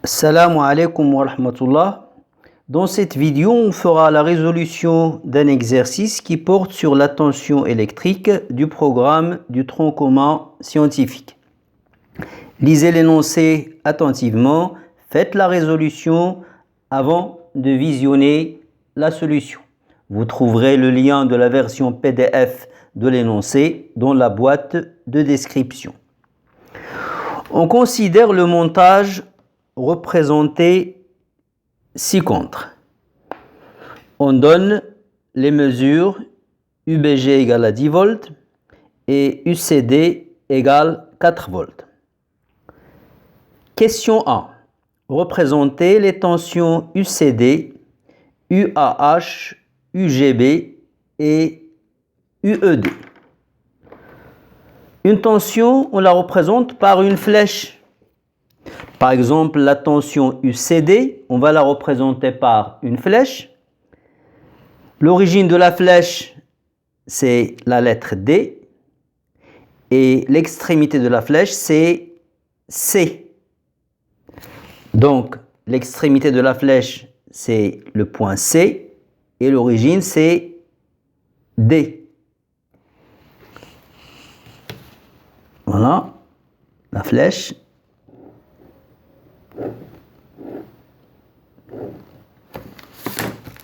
Assalamu alaikum wa rahmatullah. Dans cette vidéo, on fera la résolution d'un exercice qui porte sur la tension électrique du programme du tronc commun scientifique. Lisez l'énoncé attentivement, faites la résolution avant de visionner la solution. Vous trouverez le lien de la version PDF de l'énoncé dans la boîte de description. On considère le montage représenté ci-contre. On donne les mesures UBG égale à 10 volts et UCD égale 4 volts. Question 1. Représenter les tensions UCD, UAH, UGB et UED. Une tension, on la représente par une flèche. Par exemple, la tension UCD, on va la représenter par une flèche. L'origine de la flèche, c'est la lettre D. Et l'extrémité de la flèche, c'est C. Donc, l'extrémité de la flèche, c'est le point C. Et l'origine, c'est D. Voilà, la flèche.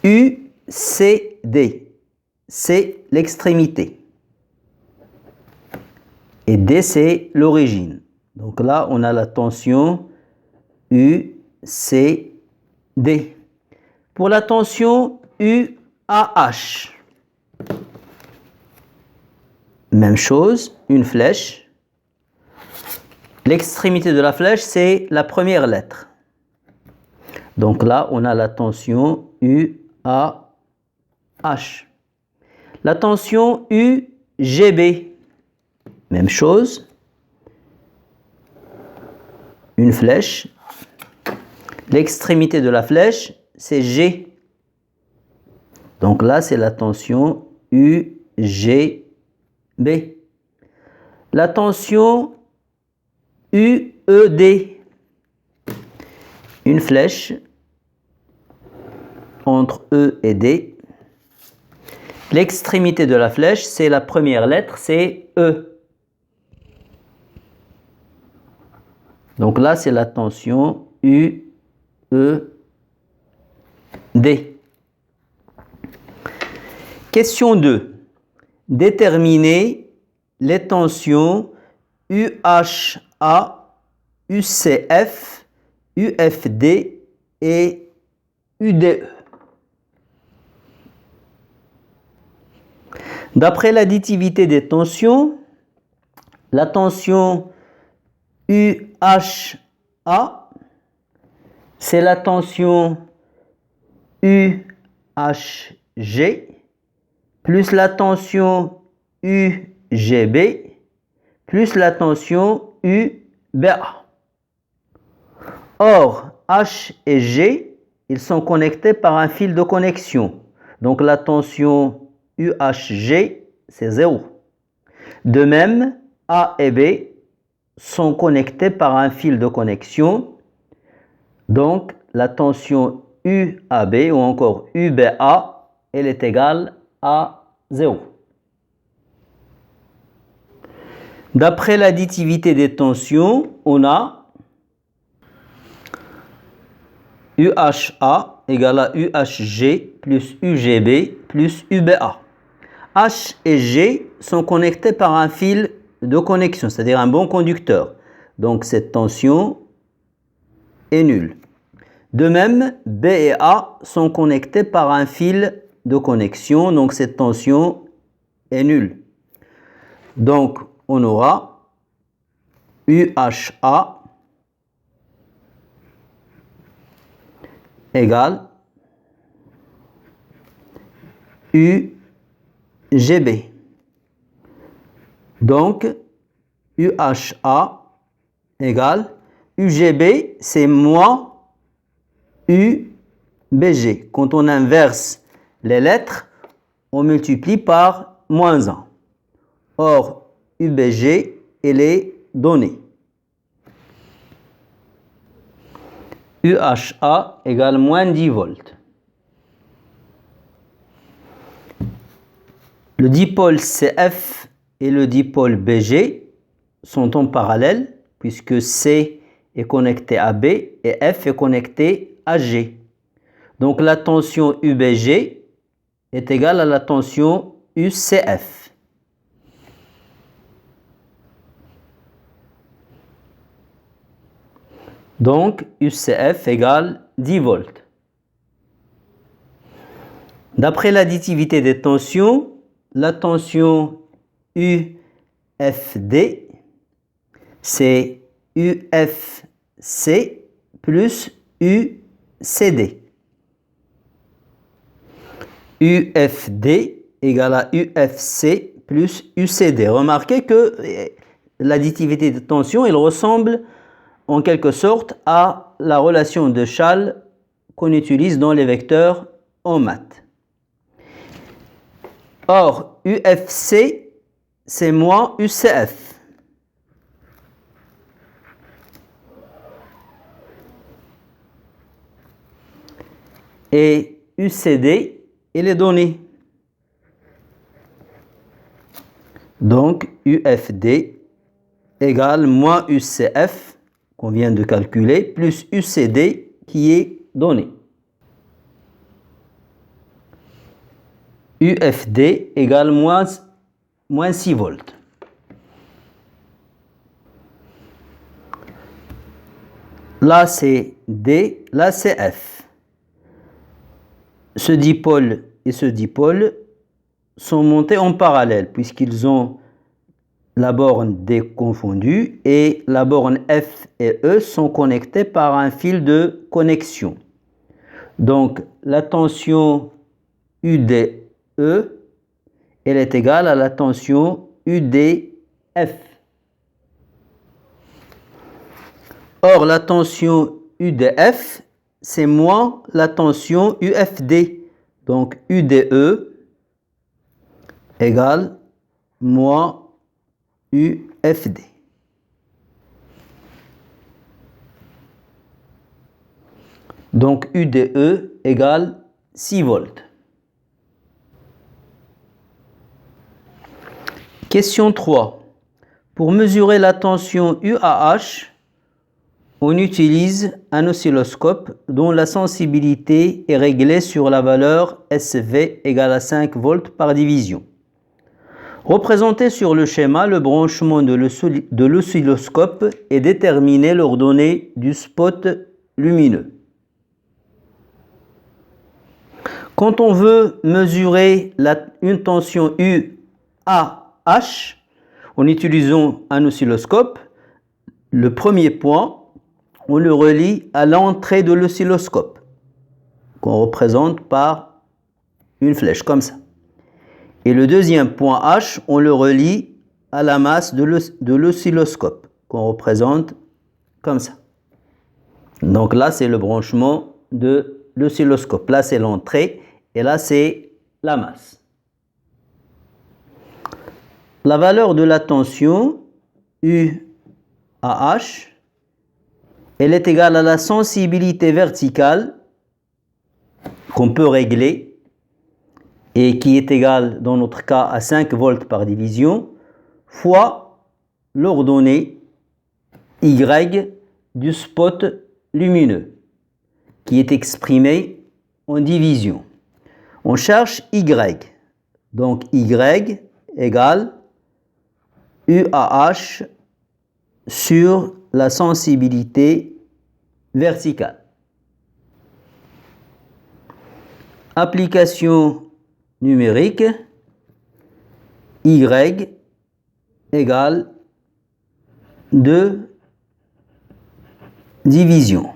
UCD, c'est l'extrémité. Et D, c'est l'origine. Donc là, on a la tension UCD. Pour la tension UAH, même chose, une flèche. L'extrémité de la flèche, c'est la première lettre. Donc là, on a la tension UAH. La tension UGB, même chose. Une flèche. L'extrémité de la flèche, c'est G. Donc là, c'est la tension UGB. La tension UED, une flèche entre E et D. L'extrémité de la flèche, c'est la première lettre, c'est E. Donc là, c'est la tension UED. Question 2. Déterminer les tensions UHA, UCF, UFD et UDE. D'après l'additivité des tensions, la tension UHA, c'est la tension UHG plus la tension UGB plus la tension UBA. Or, H et G, ils sont connectés par un fil de connexion. Donc la tension UHG, c'est 0. De même, A et B sont connectés par un fil de connexion. Donc la tension UAB ou encore UBA, elle est égale à 0. D'après l'additivité des tensions, on a UHA égale à UHG plus UGB plus UBA. H et G sont connectés par un fil de connexion, c'est-à-dire un bon conducteur. Donc cette tension est nulle. De même, B et A sont connectés par un fil de connexion, donc cette tension est nulle. Donc on aura UHA égale UGB. Donc UHA égale UGB, c'est moins UBG. Quand on inverse les lettres, on multiplie par moins 1. Or, UBG, elle est donnée. UHA égale moins 10 volts. Le dipôle CF et le dipôle BG sont en parallèle puisque C est connecté à B et F est connecté à G. Donc la tension UBG est égale à la tension UCF. Donc UCF égale 10 volts. D'après l'additivité des tensions, la tension UFD, c'est UFC plus UCD. UFD égale à UFC plus UCD. Remarquez que l'additivité de tension, elle ressemble en quelque sorte à la relation de Schall qu'on utilise dans les vecteurs en maths. Or, UFC, c'est moins UCF. Et UCD, il est donné. Donc, UFD égale moins UCF, qu'on vient de calculer, plus UCD qui est donné. UFD égale moins 6 volts. Là, c'est D, là, c'est F. Ce dipôle et ce dipôle sont montés en parallèle puisqu'ils ont la borne D confondue et la borne F et E sont connectés par un fil de connexion. Donc, la tension UDE, elle est égale à la tension UDF. Or, la tension UDF, c'est moins la tension UFD. Donc, UDE égale moins UFD. Donc, UDE égale 6 volts. Question 3. Pour mesurer la tension UAH, on utilise un oscilloscope dont la sensibilité est réglée sur la valeur SV égale à 5 volts par division. Représenté sur le schéma, le branchement de l'oscilloscope est déterminé l'ordonnée du spot lumineux. Quand on veut mesurer une tension UAH en utilisant un oscilloscope, le premier point, on le relie à l'entrée de l'oscilloscope, qu'on représente par une flèche comme ça. Et le deuxième point H, on le relie à la masse de l'oscilloscope, qu'on représente comme ça. Donc là, c'est le branchement de l'oscilloscope. Là, c'est l'entrée et là, c'est la masse. La valeur de la tension UAH, elle est égale à la sensibilité verticale qu'on peut régler et qui est égale dans notre cas à 5 volts par division fois l'ordonnée Y du spot lumineux qui est exprimé en division. On cherche Y. Donc Y égale UAH sur la sensibilité verticale. Application numérique, Y égale 2 divisions.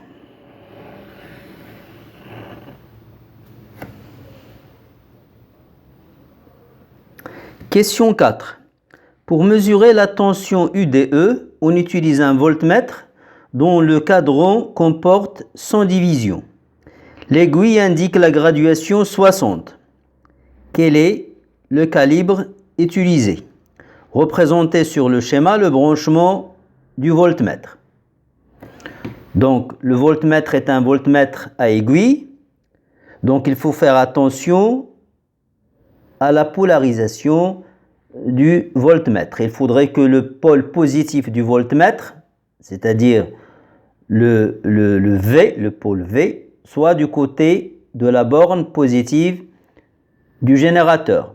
Question 4. Pour mesurer la tension UDE, on utilise un voltmètre dont le cadran comporte 100 divisions. L'aiguille indique la graduation 60. Quel est le calibre utilisé? Représenté sur le schéma le branchement du voltmètre. Donc le voltmètre est un voltmètre à aiguille. Donc il faut faire attention à la polarisation du voltmètre. Il faudrait que le pôle positif du voltmètre, c'est-à-dire le V, le pôle V, soit du côté de la borne positive du générateur.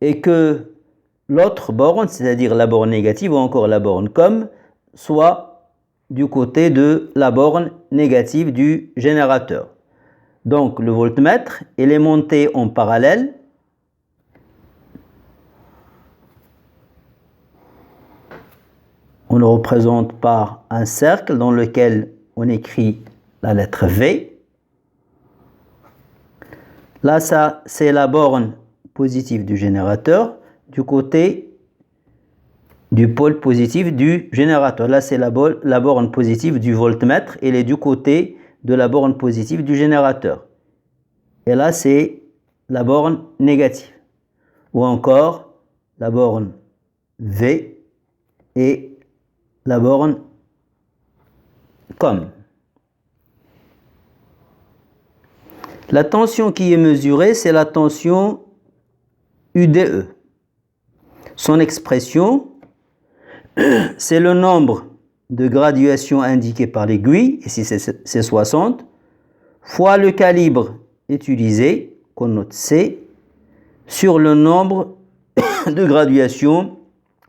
Et que l'autre borne, c'est-à-dire la borne négative ou encore la borne COM, soit du côté de la borne négative du générateur. Donc le voltmètre, il est monté en parallèle. On le représente par un cercle dans lequel on écrit la lettre V. Là, ça, c'est la borne positive du générateur du côté du pôle positif du générateur. Là, c'est la borne positive du voltmètre. Elle est du côté de la borne positive du générateur. Et là, c'est la borne négative. Ou encore la borne V et la borne COM. La tension qui est mesurée, c'est la tension UDE. Son expression, c'est le nombre de graduations indiquées par l'aiguille, ici c'est 60, fois le calibre utilisé, qu'on note C, sur le nombre de graduations,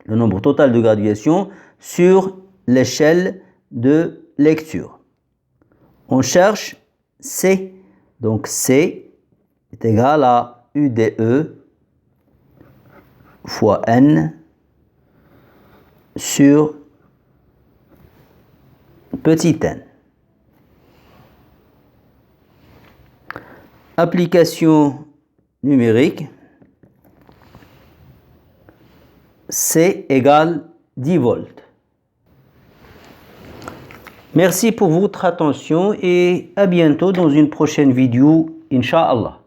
le nombre total de graduations sur l'échelle de lecture. On cherche C. Donc C est égal à UDE fois N sur petit n. Application numérique. C égale 10 volts. Merci pour votre attention et à bientôt dans une prochaine vidéo, Inch'Allah.